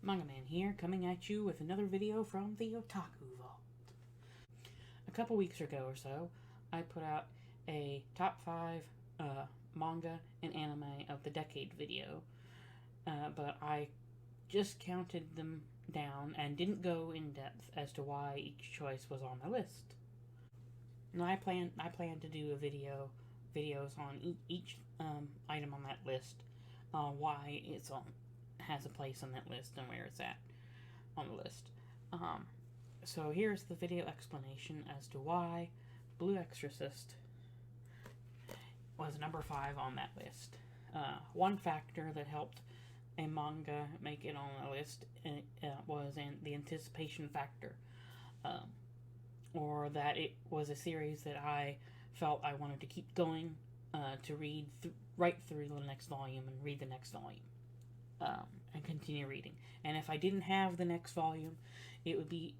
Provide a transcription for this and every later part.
Manga Man here, coming at you with another video from the Otaku Vault. A couple weeks ago or so, I put out a top 5 manga and anime of the decade video, but I just counted them down and didn't go in depth as to why each choice was on my list. Now I plan to do videos on each item on that list, why it's has a place on that list and where it's at on the list. So here's the video explanation as to why Blue Exorcist was number 5 on that list. One factor that helped a manga make it on the list was the anticipation factor, or that it was a series that I felt I wanted to keep going, to read right through the next volume and read the next volume. And continue reading. And if I didn't have the next volume, it would be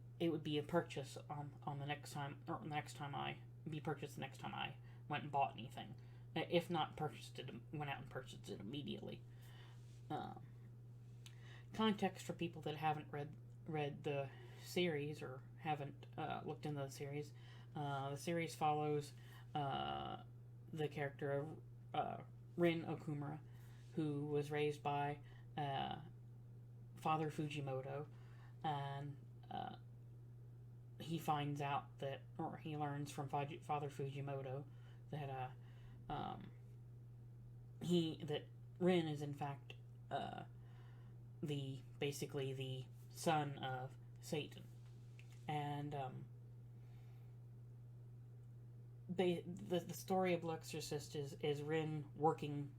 a purchase on the next time, or next time I went and bought anything. If not purchased it, went out and purchased it immediately. Context for people that haven't read the series or haven't looked into the series. The series follows the character of Rin Okumura, who was raised by Father Fujimoto, and he finds out that, or he learns from Father Fujimoto that that Rin is in fact basically the son of Satan, and the story of Blue Exorcist is Rin working.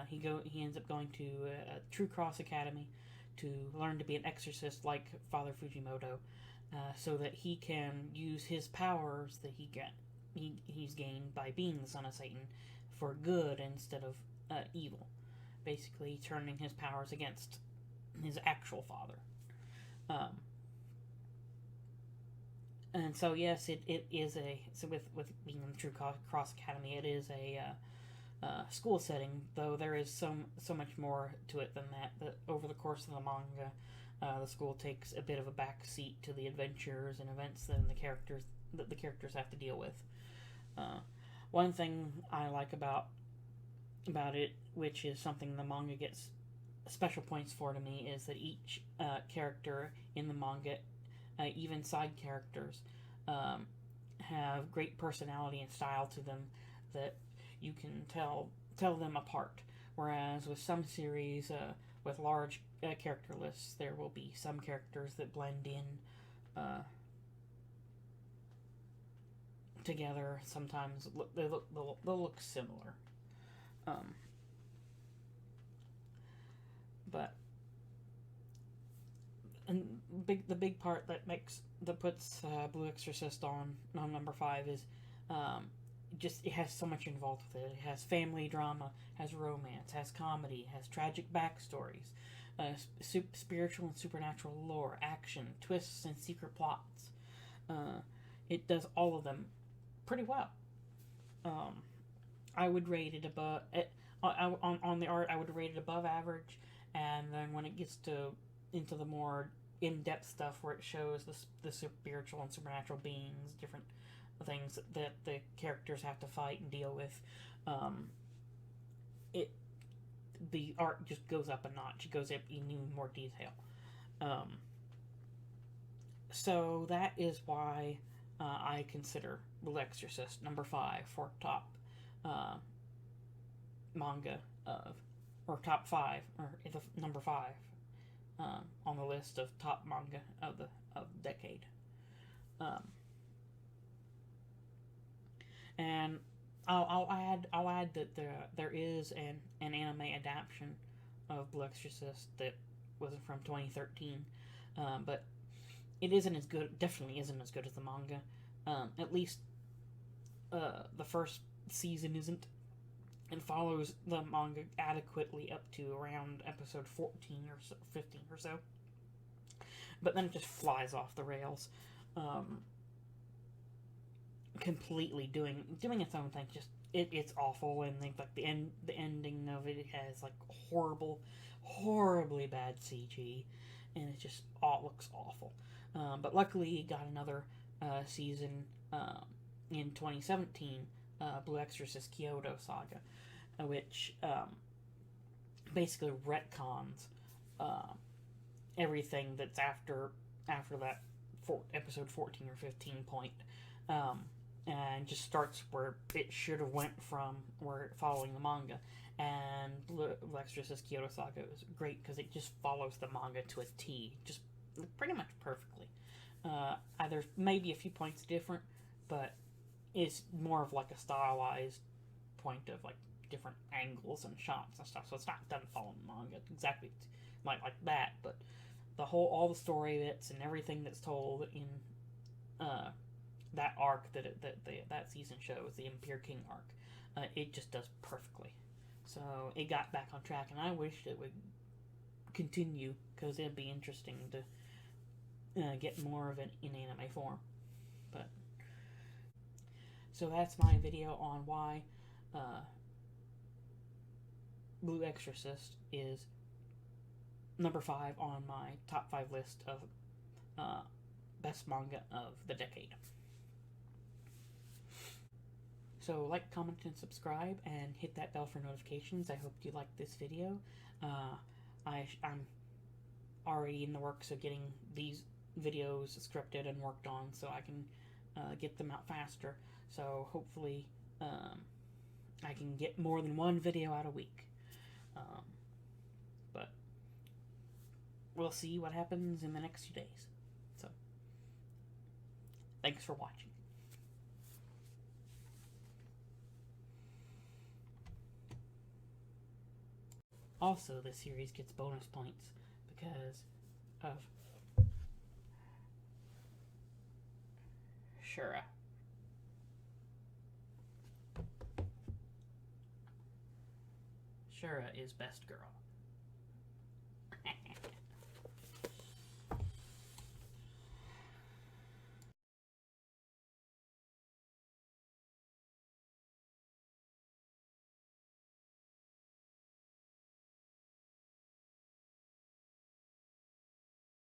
He ends up going to a True Cross Academy to learn to be an exorcist like Father Fujimoto, so that he can use his powers that he's gained by being the son of Satan for good instead of evil, basically turning his powers against his actual father. And so yes, it is with being in the True Cross Academy, it is a school setting, though there is so much more to it than that. That over the course of the manga, the school takes a bit of a back seat to the adventures and events that the characters have to deal with. One thing I like about it, which is something the manga gets special points for to me, is that each character in the manga, even side characters, have great personality and style to them that you can tell them apart. Whereas with some series with large character lists, there will be some characters that blend in together. Sometimes they'll look similar. But the big part that puts Blue Exorcist on number 5 is just it has so much involved with it. It has family drama, has romance, has comedy, has tragic backstories, spiritual and supernatural lore, action, twists, and secret plots. It does all of them pretty well. I would rate it above on the art. I would rate it above average, and then when it gets into the more in-depth stuff where it shows the spiritual and supernatural beings, different things that the characters have to fight and deal with, the art just goes up a notch. It goes up in even more detail. So that is why I consider Blue Exorcist number 5 for top manga or top 5, or the number 5 on the list of top manga of the decade. And I'll add that there is an anime adaptation of Blue Exorcist that was from 2013, but it isn't as good. Definitely isn't as good as the manga. At least the first season isn't, and follows the manga adequately up to around episode 14 or so, 15 or so. But then it just flies off the rails. Completely doing its own thing. Just it's awful, and like the ending of it has like horribly bad CG, and it just all looks awful. But luckily, it got another season in 2017, Blue Exorcist Kyoto Saga, which basically retcons everything that's after that episode 14 or 15 point, and just starts where it should have went from, where following the manga. And Blue Exorcist Kyoto Saga is great because it just follows the manga to a T, just pretty much perfectly. There's maybe a few points different, but it's more of like a stylized point of like different angles and shots and stuff. So it's not done following the manga exactly like that, but all the story bits and everything that's told in that arc that season shows, the Impure King arc, it just does perfectly. So it got back on track, and I wished it would continue because it'd be interesting to get more of it in anime form. But so that's my video on why Blue Exorcist is number 5 on my top 5 list of best manga of the decade. So like, comment, and subscribe, and hit that bell for notifications. I hope you liked this video. I'm already in the works of getting these videos scripted and worked on so I can get them out faster. So hopefully I can get more than one video out a week. But we'll see what happens in the next few days. So thanks for watching. Also, this series gets bonus points because of Shura. Shura is best girl.